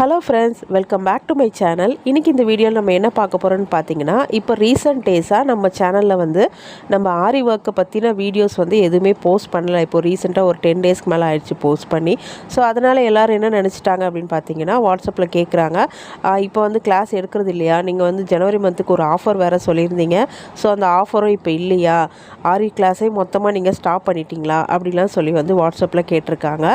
Hello friends, welcome back to my channel. இன்றைக்கி இந்த வீடியோவில் நம்ம என்ன பார்க்க போகிறோன்னு பார்த்தீங்கன்னா, இப்போ ரீசெண்ட் டேஸாக நம்ம சேனலில் நம்ம ஆரி ஒர்க்கை பற்றின வீடியோஸ் எதுவுமே போஸ்ட் பண்ணலை. இப்போ ரீசெண்டாக ஒரு 10 டேஸ்க்கு மேலே ஆயிடுச்சு போஸ்ட் பண்ணி. ஸோ அதனால் எல்லோரும் என்ன நினச்சிட்டாங்க அப்படின்னு பார்த்தீங்கன்னா, வாட்ஸ்அப்பில் கேட்குறாங்க, இப்போ கிளாஸ் எடுக்கிறது இல்லையா, நீங்கள் ஜனவரி மந்த்துக்கு ஒரு ஆஃபர் வேறு சொல்லியிருந்தீங்க, ஸோ அந்த ஆஃபரும் இப்போ இல்லையா, ஆரி கிளாஸே மொத்தமாக நீங்கள் ஸ்டாப் பண்ணிட்டீங்களா அப்படிலாம் சொல்லி வாட்ஸ்அப்பில் கேட்டிருக்காங்க.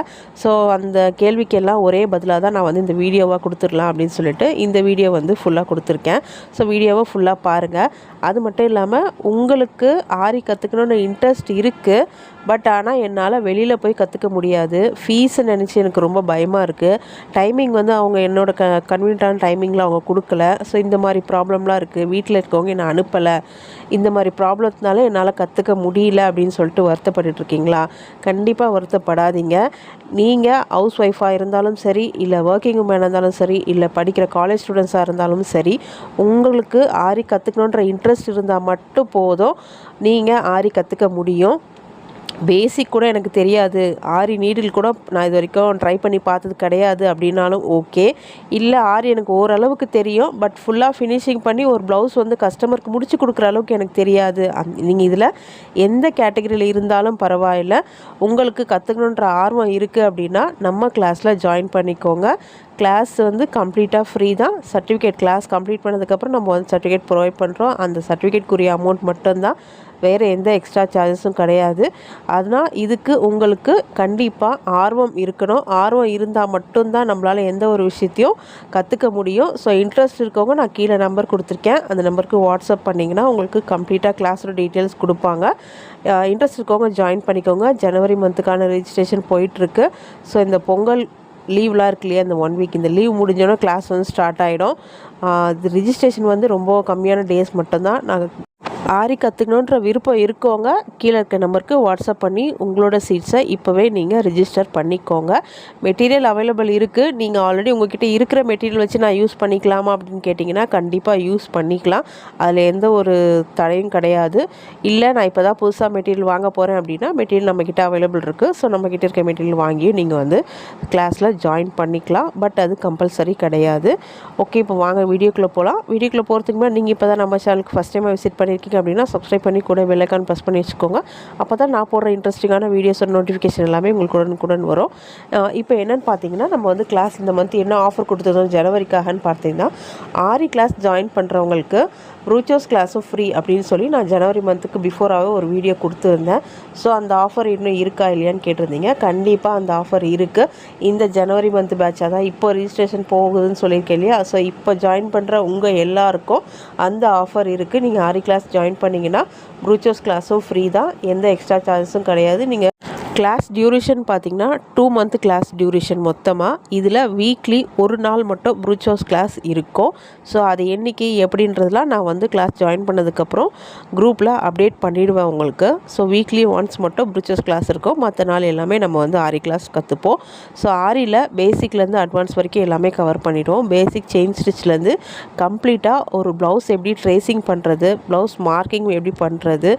ஸோ அந்த கேள்விக்கெல்லாம் ஒரே பதிலாக தான் நான் இந்த வீடியோவாக கொடுத்துடலாம் அப்படின்னு சொல்லிட்டு இந்த வீடியோ ஃபுல்லாக கொடுத்துருக்கேன். ஸோ வீடியோவை ஃபுல்லாக பாருங்கள். அது மட்டும் இல்லாமல் உங்களுக்கு ஆரி கற்றுக்கணுன்னு இன்ட்ரெஸ்ட் இருக்குது, பட் ஆனால் என்னால் வெளியில் போய் கற்றுக்க முடியாது, ஃபீஸை நினச்சி எனக்கு ரொம்ப பயமாக இருக்குது, டைமிங் அவங்க என்னோட கன்வீனியன்ட்டான டைமிங்கில் அவங்க கொடுக்கல, ஸோ இந்த மாதிரி ப்ராப்ளம்லாம் இருக்குது, வீட்டில் இருக்கவங்க என்னை அனுப்பலை, இந்த மாதிரி ப்ராப்ளத்தினால என்னால் கற்றுக்க முடியல அப்படின்னு சொல்லிட்டு வருத்தப்பட்டுருக்கீங்களா? கண்டிப்பாக வருத்தப்படாதீங்க. நீங்கள் ஹவுஸ் ஒய்ஃபாக இருந்தாலும் சரி, இல்லை ஒர்க்கிங் உமனாக இருந்தாலும் சரி, இல்லை படிக்கிற காலேஜ் ஸ்டூடெண்ட்ஸாக இருந்தாலும் சரி, உங்களுக்கு ஆரி கற்றுக்கணுன்ற இன்ட்ரெஸ்ட் இருந்தால் மட்டும் போதும், நீங்கள் ஆரி கற்றுக்க முடியும். பேசிக் கூட எனக்கு தெரியாது, ஆரி நீடில் கூட நான் இது வரைக்கும் ட்ரை பண்ணி பார்த்தது கிடையாது அப்படின்னாலும் ஓகே. இல்லை ஆரி எனக்கு ஓரளவுக்கு தெரியும், பட் ஃபுல்லாக ஃபினிஷிங் பண்ணி ஒரு ப்ளவுஸ் கஸ்டமருக்கு முடிச்சு கொடுக்குற அளவுக்கு எனக்கு தெரியாது. நீங்கள் இதில் எந்த கேட்டகரியில் இருந்தாலும் பரவாயில்லை, உங்களுக்கு கற்றுக்கணுன்ற ஆர்வம் இருக்குது அப்படின்னா நம்ம கிளாஸில் ஜாயின் பண்ணிக்கோங்க. கிளாஸ் கம்ப்ளீட்டாக ஃப்ரீ தான். சர்டிஃபிகேட் கிளாஸ் கம்ப்ளீட் பண்ணதுக்கப்புறம் நம்ம சர்டிஃபிகேட் ப்ரொவைட் பண்ணுறோம். அந்த சர்டிஃபிகேட்க்குரிய அமௌண்ட் மட்டும்தான், வேறு எந்த எக்ஸ்ட்ரா சார்ஜஸும் கிடையாது. அதனால் இதுக்கு உங்களுக்கு கண்டிப்பாக ஆர்வம் இருக்கணும். ஆர்வம் இருந்தால் மட்டும்தான் நம்மளால் எந்த ஒரு விஷயத்தையும் கற்றுக்க முடியும். ஸோ இன்ட்ரெஸ்ட் இருக்கவங்க நான் கீழே நம்பர் கொடுத்துருக்கேன், அந்த நம்பருக்கு வாட்ஸ்அப் பண்ணிங்கன்னா உங்களுக்கு கம்ப்ளீட்டாக கிளாஸோட டீட்டெயில்ஸ் கொடுப்பாங்க. இன்ட்ரெஸ்ட் இருக்கவங்க ஜாயின் பண்ணிக்கோங்க. ஜனவரி மந்த்துக்கான ரெஜிஸ்ட்ரேஷன் போயிட்டுருக்கு. ஸோ இந்த பொங்கல் லீவ்லாம் இருக்கு இல்லையா, இந்த 1 வீக், இந்த லீவ் முடிஞ்சோன்னா கிளாஸ் ஸ்டார்ட் ஆகிடும். ரிஜிஸ்ட்ரேஷன் ரொம்ப கம்மியான டேஸ் மட்டும்தான். நாங்கள் ஆரி கற்றுக்கணுன்ற விருப்பம் இருக்கவங்க கீழே இருக்க நம்பருக்கு வாட்ஸ்அப் பண்ணி உங்களோட சீட்ஸை இப்போவே நீங்கள் ரிஜிஸ்டர் பண்ணிக்கோங்க. மெட்டீரியல் அவைலபிள் இருக்குது. நீங்கள் ஆல்ரெடி உங்கள்கிட்ட இருக்கிற மெட்டீரியல் வச்சு நான் யூஸ் பண்ணிக்கலாமா அப்படின்னு கேட்டிங்கன்னா கண்டிப்பாக யூஸ் பண்ணிக்கலாம். அதில் எந்த ஒரு தடையும் கிடையாது. இல்லை நான் இப்போ தான் புதுசாக மெட்டீரியல் வாங்க போகிறேன் அப்படின்னா மெட்டீரியல் நம்மக்கிட்ட அவைலபிள் இருக்குது. ஸோ நம்மக்கிட்ட இருக்க மெட்டீரியல் வாங்கி நீங்கள் கிளாஸில் ஜாயின் பண்ணிக்கலாம். பட் அது கம்பல்சரி கிடையாது. ஓகே, இப்போ வாங்க வீடியோக்குள்ளே போகலாம். வீடியோக்குள்ளே போகிறதுக்கு முன்னாடி நீங்கள் இப்போ தான் நம்ம சேனலுக்கு ஃபஸ்ட் டைம் விசிட் பண்ணியிருக்கீங்க அப்படின்னா சப்ஸ்கிரைப் பண்ணி கூட பெல் ஐகான் ப்ரெஸ் பண்ணி வச்சுக்கோங்க. அப்போ தான் நான் போடுற இன்ட்ரெஸ்டிங்கான வீடியோஸோட நோட்டிஃபிகேஷன் எல்லாமே உங்களுக்கு உடனுக்குடன் வரும். இப்போ என்னென்னு பார்த்தீங்கன்னா, நம்ம கிளாஸ் இந்த மந்த் என்ன ஆஃபர் கொடுத்துருந்தோம் ஜனவரிக்காகன்னு பார்த்தீங்கன்னா, ஆரி கிளாஸ் ஜாயின் பண்ணுறவங்களுக்கு ப்ரூச்சோஸ் கிளாஸும் ஃப்ரீ அப்படின்னு சொல்லி நான் ஜனவரி மந்த்துக்கு பிஃபோராகவே ஒரு வீடியோ கொடுத்துருந்தேன். ஸோ அந்த ஆஃபர் இன்னும் இருக்கா இல்லையான்னு கேட்டிருந்தீங்க. கண்டிப்பாக அந்த ஆஃபர் இருக்குது. இந்த ஜனவரி மந்த் பேட்சாக தான் இப்போ ரிஜிஸ்ட்ரேஷன் போகுதுன்னு சொல்லியிருக்கேன் இல்லையா. ஸோ இப்போ ஜாயின் பண்ணுற உங்கள் எல்லாருக்கும் அந்த ஆஃபர் இருக்குது. நீங்கள் ஆரி கிளாஸ் ஜாயின் பண்ணிங்கன்னா ப்ரூச்சோஸ் கிளாஸும் ஃப்ரீ தான், எந்த எக்ஸ்ட்ரா சார்ஜஸும் கிடையாது. நீங்கள் கிளாஸ் டியூரேஷன் பார்த்திங்கன்னா 2 மந்த் கிளாஸ் டியூரேஷன் மொத்தமாக. இதில் வீக்லி ஒரு நாள் மட்டும் ப்ரூச்சோஸ் கிளாஸ் இருக்கும். ஸோ அது என்றைக்கு எப்படின்றதுலாம் நான் கிளாஸ் ஜாயின் பண்ணதுக்கப்புறம் குரூப்பில் அப்டேட் பண்ணிவிடுவேன் உங்களுக்கு. ஸோ வீக்லி ஒன்ஸ் மட்டும் ப்ரூச்சோஸ் கிளாஸ் இருக்கும். மற்ற நாள் எல்லாமே நம்ம ஆரி கிளாஸ் கற்றுப்போம். ஸோ ஆரியில் பேசிக்லேருந்து அட்வான்ஸ் வரைக்கும் எல்லாமே கவர் பண்ணிவிடுவோம். பேசிக் செயின் ஸ்டிச்லேருந்து கம்ப்ளீட்டாக ஒரு ப்ளவுஸ் எப்படி ட்ரேசிங் பண்ணுறது, ப்ளவுஸ் மார்க்கிங் எப்படி பண்ணுறது,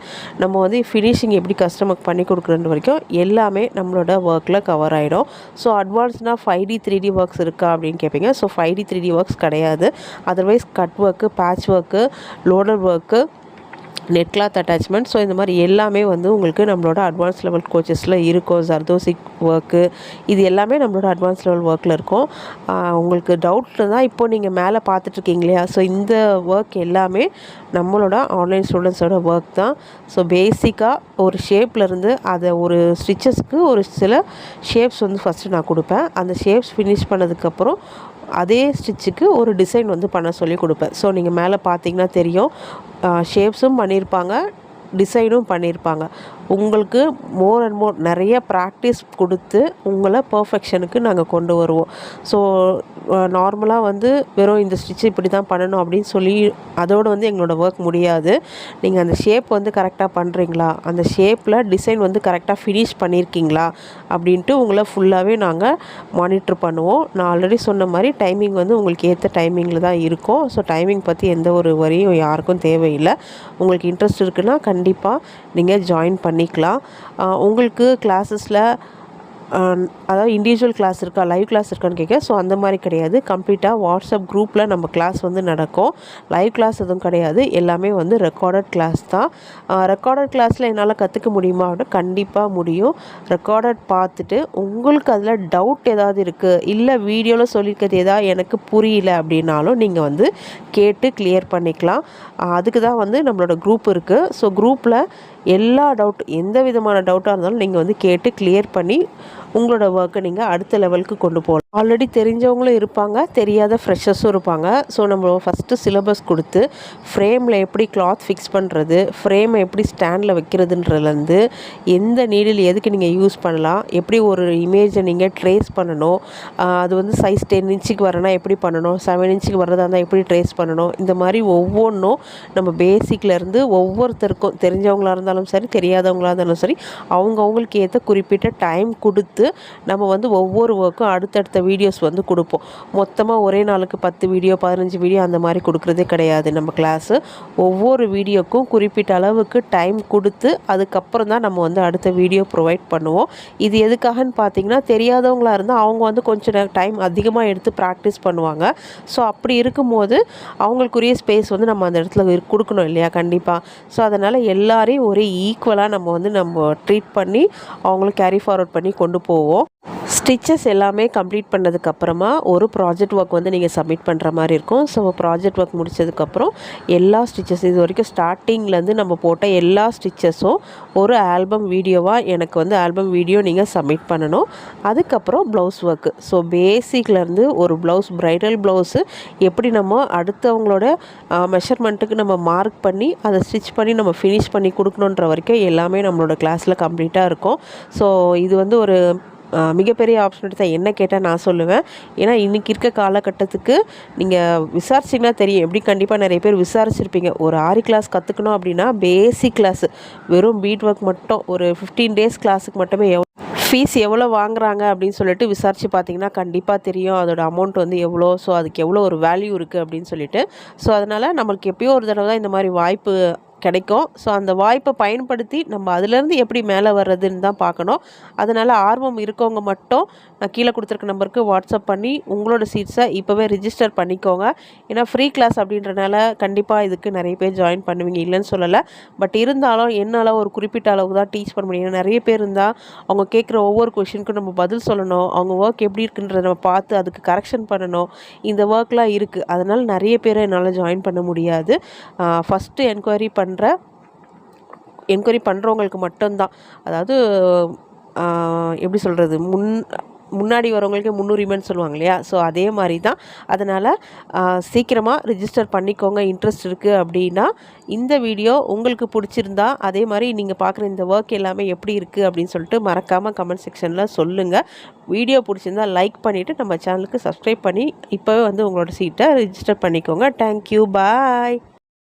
நம்ம ஃபினிஷிங் எப்படி கஸ்டமருக்கு பண்ணி கொடுக்குறது வரைக்கும் எல்லாமே நம்மளோட ஒர்க்கில் கவர் ஆகிடும். ஸோ அட்வான்ஸ்னால் 5D 3D ஒர்க்ஸ் இருக்கா அப்படின்னு கேட்பீங்க. ஸோ 5D 3D ஒர்க்ஸ் கிடையாது. Otherwise cut work, patch work, loader work, net cloth attachment, so இந்த மாதிரி எல்லாமே உங்களுக்கு நம்மளோட அட்வான்ஸ் லெவல் கோச்சஸில் இருக்கும். ஜர்தோசி ஒர்க்கு, இது எல்லாமே நம்மளோட அட்வான்ஸ் லெவல் ஒர்க்கில் இருக்கும். உங்களுக்கு டவுட் தான் இப்போ நீங்கள் மேலே பார்த்துட்ருக்கீங்க இல்லையா. ஸோ இந்த ஒர்க் எல்லாமே நம்மளோட ஆன்லைன் ஸ்டூடெண்ட்ஸோட ஒர்க் தான். ஸோ பேசிக்காக ஒரு ஷேப்லேருந்து அதை ஒரு ஸ்டிச்சஸ்க்கு ஒரு சில ஷேப்ஸ் ஃபஸ்ட்டு நான் கொடுப்பேன். அந்த ஷேப்ஸ் ஃபினிஷ் பண்ணதுக்கப்புறம் அதே ஸ்டிச்சுக்கு ஒரு டிசைன் பண்ண சொல்லி கொடுப்பேன். ஸோ நீங்கள் மேலே பார்த்தீங்கன்னா தெரியும், ஷேப்ஸும் பண்ணியிருப்பாங்க, டிசைனும் பண்ணியிருப்பாங்க. உங்களுக்கு மோர் அண்ட் மோர் நிறைய ப்ராக்டிஸ் கொடுத்து உங்களை பர்ஃபெக்ஷனுக்கு நாங்கள் கொண்டு வருவோம். ஸோ நார்மலாக வெறும் இந்த ஸ்டிச் இப்படி தான் பண்ணணும் அப்படின்னு சொல்லி அதோடு எங்களோட ஒர்க் முடியாது. நீங்கள் அந்த ஷேப் கரெக்டாக பண்ணுறீங்களா, அந்த ஷேப்பில் டிசைன் கரெக்டாக ஃபினிஷ் பண்ணியிருக்கீங்களா அப்படின்ட்டு உங்களை ஃபுல்லாகவே நாங்கள் மானிட்டர் பண்ணுவோம். நான் ஆல்ரெடி சொன்ன மாதிரி டைமிங் உங்களுக்கு ஏற்ற டைமிங்கில் தான் இருக்கும். ஸோ டைமிங் பற்றி எந்த ஒரு வரியும் யாருக்கும் தேவையில்லை. உங்களுக்கு இன்ட்ரெஸ்ட் இருக்குன்னா கண்டிப்பாக நீங்கள் ஜாயின் பண்ணிக்கலாம். உங்களுக்கு கிளாஸஸில் அதாவது இண்டிவிஜுவல் கிளாஸ் இருக்கா, லைவ் கிளாஸ் இருக்கான்னு கேட்க. ஸோ அந்த மாதிரி கிடையாது. கம்ப்ளீட்டாக வாட்ஸ்அப் குரூப்பில் நம்ம கிளாஸ் வந்து நடக்கும். லைவ் கிளாஸ் எதுவும் கிடையாது. எல்லாமே வந்து ரெக்கார்டட் கிளாஸ் தான். ரெக்கார்டட் கிளாஸில் என்னால் கற்றுக்க முடியுமா அப்படின்னா கண்டிப்பாக முடியும். ரெக்கார்டட் பார்த்துட்டு உங்களுக்கு அதில் டவுட் ஏதாவது இருக்குது, இல்லை வீடியோவில் சொல்லியிருக்கிறது ஏதாவது எனக்கு புரியல அப்படின்னாலும் நீங்கள் வந்து கேட்டு கிளியர் பண்ணிக்கலாம். அதுக்கு தான் வந்து நம்மளோட குரூப் இருக்குது. ஸோ குரூப்பில் எல்லா டவுட், எந்த விதமான டவுட்டாக இருந்தாலும் நீங்கள் வந்து கேட்டு கிளியர் பண்ணி உங்களோட ஒர்க்கை நீங்கள் அடுத்த லெவலுக்கு கொண்டு போகலாம். ஆல்ரெடி தெரிஞ்சவங்களும் இருப்பாங்க, தெரியாத ஃப்ரெஷர்ஸும் இருப்பாங்க. ஸோ நம்ம ஃபஸ்ட்டு சிலபஸ் கொடுத்து ஃப்ரேமில் எப்படி கிளாத் ஃபிக்ஸ் பண்ணுறது, ஃப்ரேமை எப்படி ஸ்டாண்டில் வைக்கிறதுன்றதுலேருந்து எந்த நீடில் எதுக்கு நீங்கள் யூஸ் பண்ணலாம், எப்படி ஒரு இமேஜை நீங்கள் ட்ரேஸ் பண்ணணும், அது வந்து சைஸ் 10 இன்ச்சுக்கு வரனா எப்படி பண்ணணும், 7 இன்ச்சுக்கு வர்றதா இருந்தால் எப்படி ட்ரேஸ் பண்ணணும், இந்த மாதிரி ஒவ்வொன்றும் நம்ம பேசிக்லேருந்து ஒவ்வொருத்தருக்கும் தெரிஞ்சவங்களாக இருந்தாலும் சரி, தெரியாதவங்களாக இருந்தாலும் சரி, அவங்களுக்கு ஏற்ற குறிப்பிட்ட டைம் கொடுத்து நம்ம வந்து ஒவ்வொரு ஒர்க்கும் அடுத்தடுத்த வீடியோஸ் வந்து கொடுப்போம். மொத்தமாக ஒரே நாளுக்கு 10 வீடியோ 15 வீடியோ அந்த மாதிரி கொடுக்குறதே கிடையாது. நம்ம கிளாஸு ஒவ்வொரு வீடியோக்கும் குறிப்பிட்ட அளவுக்கு டைம் கொடுத்து அதுக்கப்புறம் தான் நம்ம வந்து அடுத்த வீடியோ ப்ரொவைட் பண்ணுவோம். இது எதுக்காகன்னு பார்த்தீங்கன்னா, தெரியாதவங்களாக இருந்தால் அவங்க வந்து கொஞ்சம் டைம் அதிகமாக எடுத்து ப்ராக்டிஸ் பண்ணுவாங்க. ஸோ அப்படி இருக்கும்போது அவங்களுக்குரிய ஸ்பேஸ் வந்து நம்ம அந்த இடத்துல கொடுக்கணும் இல்லையா, கண்டிப்பாக. ஸோ அதனால் எல்லாரையும் ஒரே ஈக்குவலாக நம்ம ட்ரீட் பண்ணி அவங்களும் கேரி ஃபார்வர்ட் பண்ணி கொண்டு போவோம். ஸ்டிச்சஸ் எல்லாமே கம்ப்ளீட் பண்ணதுக்கப்புறமா ஒரு ப்ராஜெக்ட் ஒர்க் வந்து நீங்கள் சப்மிட் பண்ணுற மாதிரி இருக்கும். ஸோ ப்ராஜெக்ட் ஒர்க் முடித்ததுக்கப்புறம் எல்லா ஸ்டிச்சஸ் இது வரைக்கும் ஸ்டார்டிங்லேருந்து நம்ம போட்ட எல்லா ஸ்டிச்சஸும் ஒரு ஆல்பம் வீடியோவாக எனக்கு வந்து ஆல்பம் வீடியோ நீங்கள் சப்மிட் பண்ணணும். அதுக்கப்புறம் ப்ளவுஸ் ஒர்க்கு. ஸோ பேசிக்லேருந்து ஒரு ப்ளவுஸ், ப்ரைடல் ப்ளவுஸு எப்படி நம்ம அடுத்தவங்களோட மெஷர்மெண்ட்டுக்கு நம்ம மார்க் பண்ணி அதை ஸ்டிச் பண்ணி நம்ம ஃபினிஷ் பண்ணி கொடுக்கணுன்ற வரைக்கும் எல்லாமே நம்மளோட கிளாஸில் கம்ப்ளீட்டாக இருக்கும். ஸோ இது வந்து ஒரு மிகப்பெரிய ஆப்பர்ச்சுனிட்டி தான். என்ன கேட்டால் நான் சொல்லுவேன். ஏன்னா இன்றைக்கி இருக்க காலகட்டத்துக்கு நீங்கள் விசாரிச்சிங்கன்னா தெரியும். எப்படி கண்டிப்பாக நிறைய பேர் விசாரிச்சிருப்பீங்க. ஒரு ஆரி கிளாஸ் கற்றுக்கணும் அப்படின்னா பேசிக் கிளாஸு வெறும் பீட் ஒர்க் மட்டும் ஒரு 15 டேஸ் கிளாஸுக்கு மட்டுமே ஃபீஸ் எவ்வளோ வாங்குறாங்க அப்படின்னு சொல்லிட்டு விசாரித்து பார்த்தீங்கன்னா கண்டிப்பாக தெரியும் அதோட அமௌண்ட் வந்து எவ்வளோ. ஸோ அதுக்கு எவ்வளோ ஒரு வேல்யூ இருக்குது அப்படின்னு சொல்லிட்டு. ஸோ அதனால் நம்மளுக்கு எப்பயோ ஒரு தடவை தான் இந்த மாதிரி வாய்ப்பு கிடைக்கும். ஸோ அந்த வாய்ப்பை பயன்படுத்தி நம்ம அதுலேருந்து எப்படி மேலே வர்றதுன்னு தான் பார்க்கணும். அதனால் ஆர்வம் இருக்கவங்க மட்டும் நான் கீழே கொடுத்துருக்க நம்பருக்கு வாட்ஸ்அப் பண்ணி உங்களோட சீட்ஸை இப்போவே ரிஜிஸ்டர் பண்ணிக்கோங்க. ஏன்னா ஃப்ரீ கிளாஸ் அப்படின்றனால கண்டிப்பாக இதுக்கு நிறைய பேர் ஜாயின் பண்ணுவீங்க, இல்லைன்னு சொல்லலை. பட் இருந்தாலும் என்னால் ஒரு குறிப்பிட்ட அளவுக்கு தான் டீச் பண்ண முடியும். நிறைய பேர் இருந்தால் அவங்க கேட்குற ஒவ்வொரு கொஷினுக்கும் நம்ம பதில் சொல்லணும். அவங்க ஒர்க் எப்படி இருக்குன்றத நம்ம பார்த்து அதுக்கு கரெக்ஷன் பண்ணணும். இந்த ஒர்க்லாம் இருக்குது. அதனால் நிறைய பேரை என்னால் ஜாயின் பண்ண முடியாது. ஃபஸ்ட்டு என்கொயரி பண்ணுறவங்களுக்கு மட்டும்தான். அதாவது எப்படி சொல்கிறது, முன்னாடி வரவங்களுக்கே முன்னுரிமைன்னு சொல்லுவாங்க இல்லையா. ஸோ அதே மாதிரி தான். அதனால் சீக்கிரமாக ரிஜிஸ்டர் பண்ணிக்கோங்க. இன்ட்ரெஸ்ட் இருக்குது அப்படின்னா. இந்த வீடியோ உங்களுக்கு பிடிச்சிருந்தா அதே மாதிரி நீங்கள் பார்க்குற இந்த ஒர்க் எல்லாமே எப்படி இருக்குது அப்படின்னு சொல்லிட்டு மறக்காமல் கமெண்ட் செக்ஷனில் சொல்லுங்கள். வீடியோ பிடிச்சிருந்தா லைக் பண்ணிவிட்டு நம்ம சேனலுக்கு சப்ஸ்கிரைப் பண்ணி இப்போவே வந்து உங்களோட சீட்டை ரிஜிஸ்டர் பண்ணிக்கோங்க. தேங்க்யூ, பாய்.